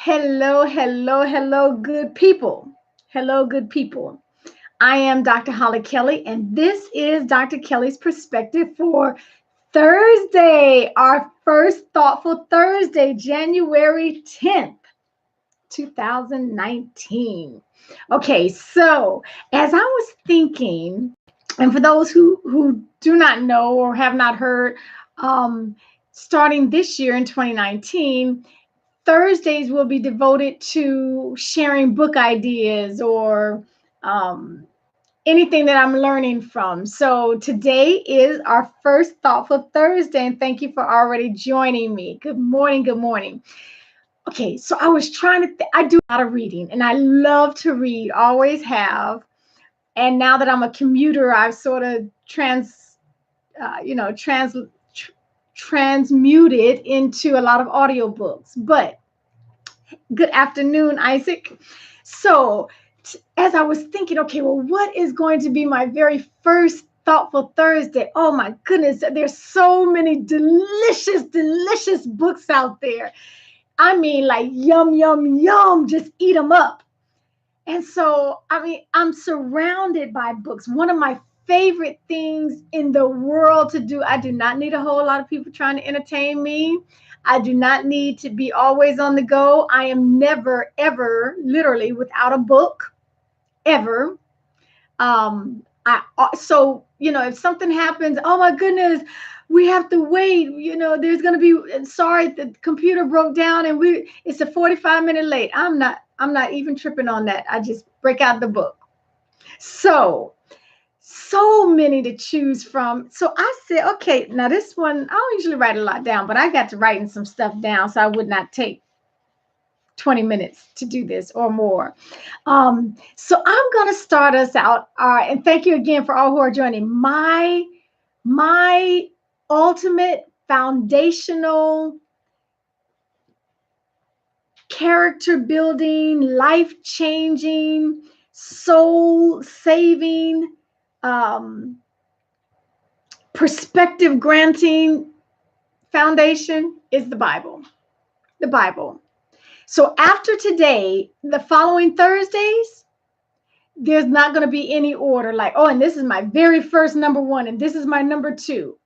Hello, hello, hello, good people. Hello, good people. I am Dr. Hollie Kelly, and this is Dr. Kelly's perspective for Thursday, our first Thoughtful Thursday, January 10th, 2019. Okay, so as I was thinking, and for those who do not know or have not heard, um, starting this year in 2019, Thursdays will be devoted to sharing book ideas or um, anything that I'm learning from. So today is our first Thoughtful Thursday, and thank you for already joining me. Good morning. Good morning. Okay, so I was trying to, I do a lot of reading, and I love to read, always have. And now that I'm a commuter, I've sort of uh, you know, trans, tr- transmuted into a lot of audiobooks. But good afternoon, Isaac. So, as I was thinking, okay, well, what is going to be my very first Thoughtful Thursday? Oh my goodness, there's so many delicious, delicious books out there. I mean, like yum, yum, yum, just eat them up. And so, I mean, I'm surrounded by books. One of my favorite things in the world to do, I do not need a whole lot of people trying to entertain me. I do not need to be always on the go. I am never, ever, literally without a book, ever. So if something happens, oh my goodness, we have to wait. There's gonna be sorry, the computer broke down and it's a 45-minute late. I'm not even tripping on that. I just break out the book. So many to choose from. So I said, okay, now this one, I don't usually write a lot down, but I got to writing some stuff down so I would not take 20 minutes to do this or more. So I'm going to start us out. And thank you again for all who are joining. My ultimate foundational character building, life changing, soul saving, um, perspective granting foundation is the Bible. The Bible. So after today, the following Thursdays, there's not going to be any order like, oh, and this is my very first number one, and this is my number two.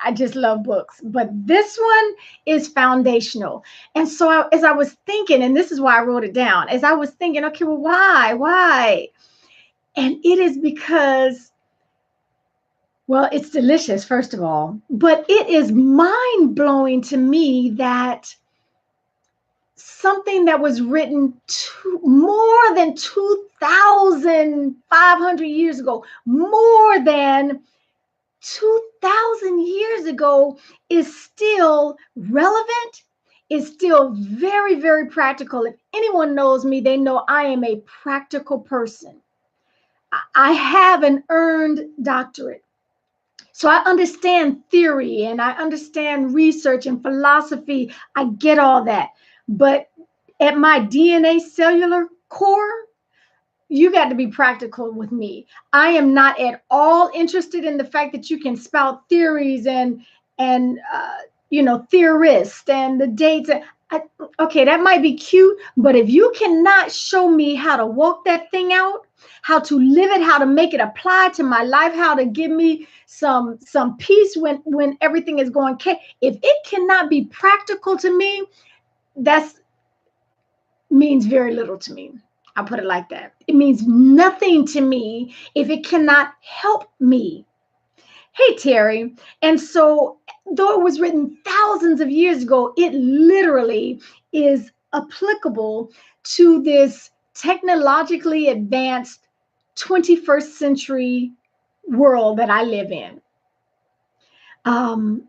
I just love books, but this one is foundational. And so as I was thinking, and this is why I wrote it down, as I was thinking, okay, well, why? And it is because, well, it's delicious, first of all, but it is mind blowing to me that something that was written more than 2,500 years ago, more than 2,000 years ago, is still relevant, is still very, very practical. If anyone knows me, they know I am a practical person. I have an earned doctorate. So I understand theory and I understand research and philosophy. I get all that. But at my DNA cellular core, you got to be practical with me. I am not at all interested in the fact that you can spout theories and theorists and the dates. Okay, that might be cute, but if you cannot show me how to walk that thing out, how to live it, how to make it apply to my life, how to give me some peace when everything is going okay, if it cannot be practical to me, that's means very little to me. I'll put it like that. It means nothing to me if it cannot help me. Hey, Terry. And so, though it was written thousands of years ago, it literally is applicable to this technologically advanced 21st century world that I live in. Um,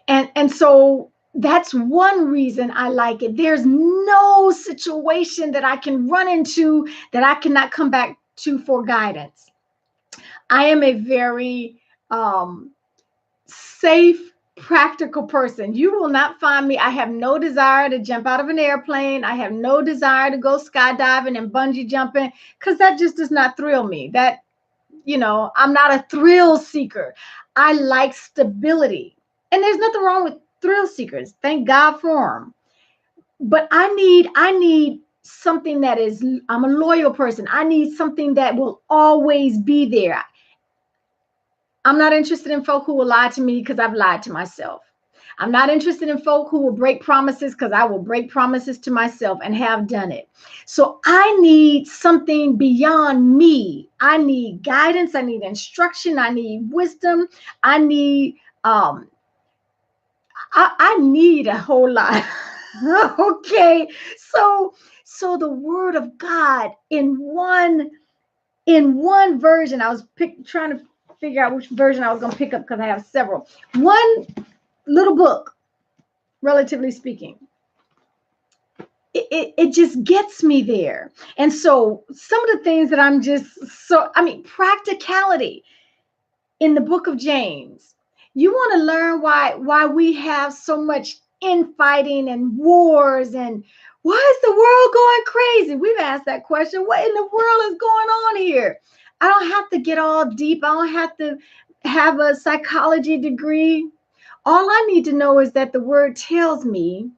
and so that's one reason I like it. There's no situation that I can run into that I cannot come back to for guidance. I am a very safe, practical person. You will not find me. I have no desire to jump out of an airplane. I have no desire to go skydiving and bungee jumping because that just does not thrill me. I'm not a thrill seeker. I like stability. And there's nothing wrong with thrill seekers. Thank God for them. but I need something that is, I'm a loyal person. I need something that will always be there. I'm not interested in folk who will lie to me because I've lied to myself. I'm not interested in folk who will break promises because I will break promises to myself and have done it. So I need something beyond me. I need guidance. I need instruction. I need wisdom. I need um I need a whole lot. Okay. So the word of God in one version, I was trying to figure out which version I was going to pick up because I have several. One little book, relatively speaking, it just gets me there. And so some of the things that practicality in the book of James. You want to learn why we have so much infighting and wars, and why is the world going crazy? We've asked that question. What in the world is going on here? I don't have to get all deep. I don't have to have a psychology degree. All I need to know is that the word tells me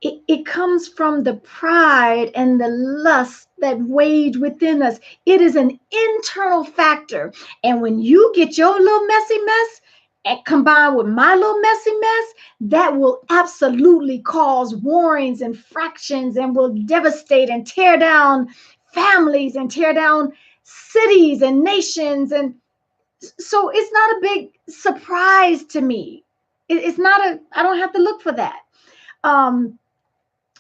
it comes from the pride and the lust that wage within us. It is an internal factor. And when you get your little messy mess and combined with my little messy mess, that will absolutely cause warrings and fractions and will devastate and tear down families and tear down cities and nations. And so it's not a big surprise to me. It's not I don't have to look for that. Um,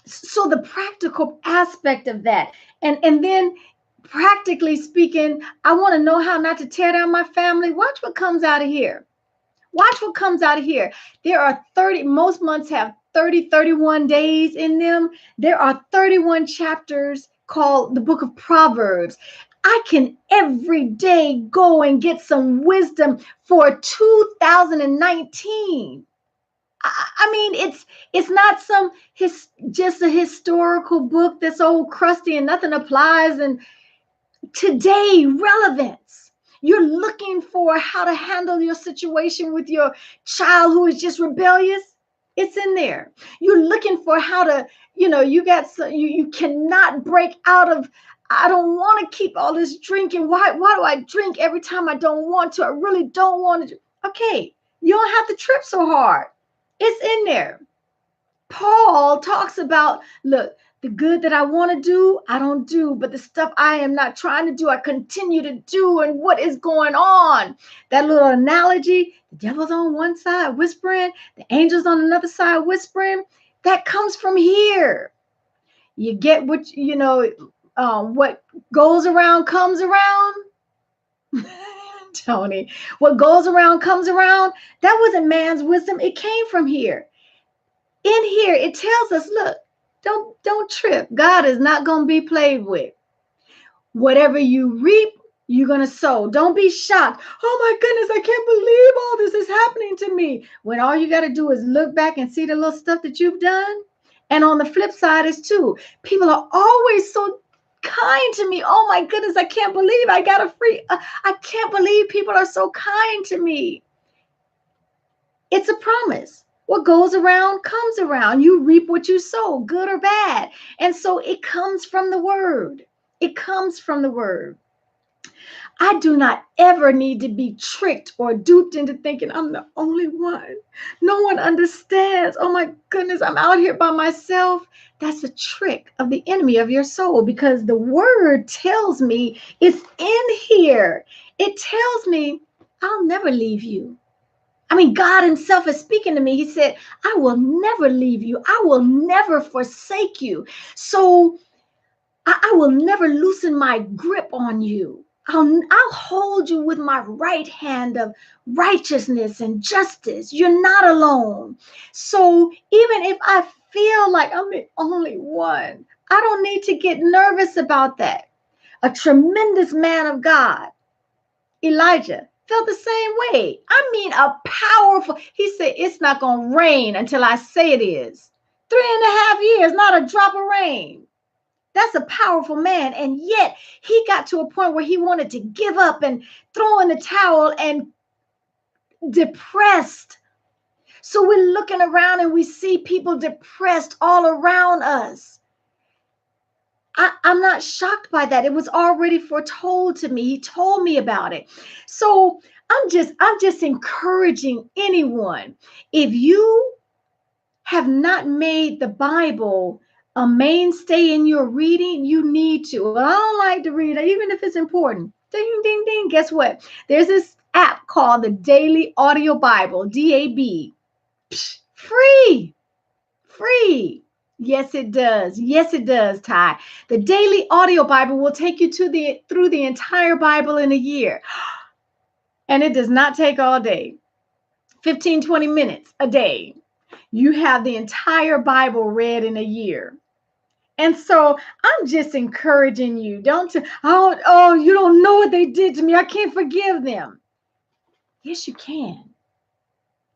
so the practical aspect of that, and then practically speaking, I want to know how not to tear down my family. Watch what comes out of here. Watch what comes out of here. There are 30, most months have 30, 31 days in them. There are 31 chapters called the book of Proverbs. I can every day go and get some wisdom for 2019. I mean, it's not just a historical book that's old crusty and nothing applies. And today relevance. You're looking for how to handle your situation with your child who is just rebellious. It's in there. You're looking for how to, you cannot break out of. I don't want to keep all this drinking. Why do I drink every time I don't want to? I really don't want to. Okay, you don't have to trip so hard. It's in there. Paul talks about, look, the good that I want to do, I don't do, but the stuff I am not trying to do, I continue to do. And what is going on? That little analogy, the devil's on one side whispering, the angels on another side whispering, that comes from here. You get what goes around comes around. Tony, what goes around comes around. That wasn't man's wisdom. It came from here. In here, it tells us, look, don't trip. God is not going to be played with. Whatever you reap, you're going to sow. Don't be shocked. Oh my goodness, I can't believe all this is happening to me. When all you got to do is look back and see the little stuff that you've done. And on the flip side is too, people are always so kind to me. Oh my goodness, I can't believe I got a free. I can't believe people are so kind to me. It's a promise. What goes around comes around. You reap what you sow, good or bad. And so it comes from the word. It comes from the word. I do not ever need to be tricked or duped into thinking I'm the only one. No one understands. Oh my goodness, I'm out here by myself. That's a trick of the enemy of your soul, because the word tells me it's in here. It tells me I'll never leave you. I mean, God himself is speaking to me. He said, I will never leave you. I will never forsake you. So I will never loosen my grip on you. I'll hold you with my right hand of righteousness and justice. You're not alone. So even if I feel like I'm the only one, I don't need to get nervous about that. A tremendous man of God, Elijah, felt the same way. I mean, a powerful, he said, it's not going to rain until I say it is. 3.5 years, not a drop of rain. That's a powerful man. And yet he got to a point where he wanted to give up and throw in the towel and depressed. So we're looking around and we see people depressed all around us. I'm not shocked by that. It was already foretold to me. He told me about it. So I'm just encouraging anyone. If you have not made the Bible a mainstay in your reading, you need to. Well, I don't like to read, even if it's important. Ding, ding, ding. Guess what? There's this app called the Daily Audio Bible, DAB. Free. Free. Yes, it does. Yes, it does, Ty. The Daily Audio Bible will take you through the entire Bible in a year. And it does not take all day. 15, 20 minutes a day. You have the entire Bible read in a year. And so I'm just encouraging you. Oh, you don't know what they did to me. I can't forgive them. Yes, you can.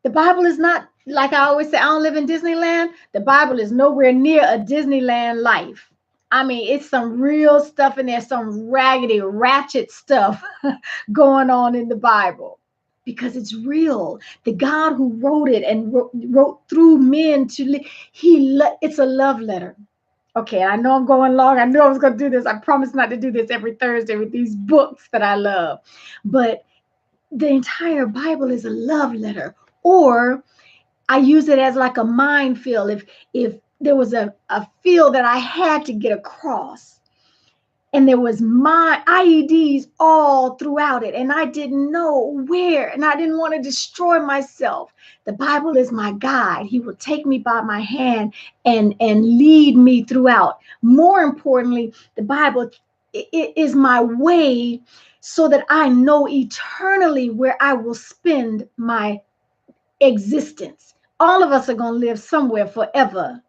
The Bible is not, like I always say, I don't live in Disneyland. The Bible is nowhere near a Disneyland life. I mean, it's some real stuff in there, some raggedy, ratchet stuff going on in the Bible because it's real. The God who wrote it and wrote through men to live, it's a love letter. Okay, I know I'm going long. I knew I was going to do this. I promise not to do this every Thursday with these books that I love. But the entire Bible is a love letter. Or I use it as like a minefield. If there was a field that I had to get across, and there was my IEDs all throughout it, and I didn't know where, and I didn't want to destroy myself. The Bible is my guide. He will take me by my hand and lead me throughout. More importantly, the Bible is my way so that I know eternally where I will spend my existence. All of us are going to live somewhere forever.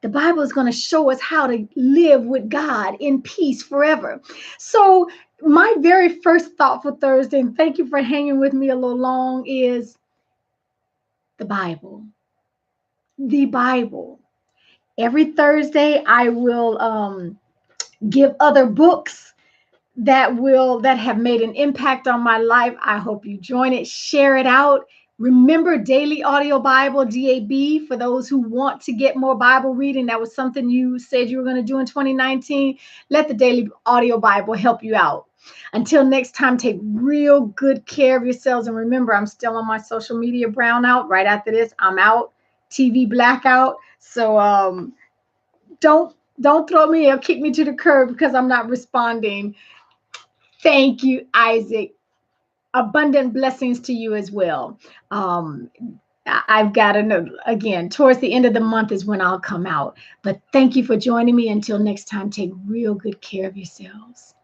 The Bible is going to show us how to live with God in peace forever. So my very first thought for Thursday, and thank you for hanging with me a little long, is the Bible. The Bible. Every Thursday, I will give other books that have made an impact on my life. I hope you join it, share it out. Remember Daily Audio Bible, DAB, for those who want to get more Bible reading. That was something you said you were going to do in 2019. Let the Daily Audio Bible help you out. Until next time, take real good care of yourselves. And remember, I'm still on my social media brownout. Right after this, I'm out. TV blackout. So don't throw me or kick me to the curb because I'm not responding. Thank you, Isaac. Abundant blessings to you as well. I've got to know, again, towards the end of the month is when I'll come out. But thank you for joining me. Until next time, take real good care of yourselves.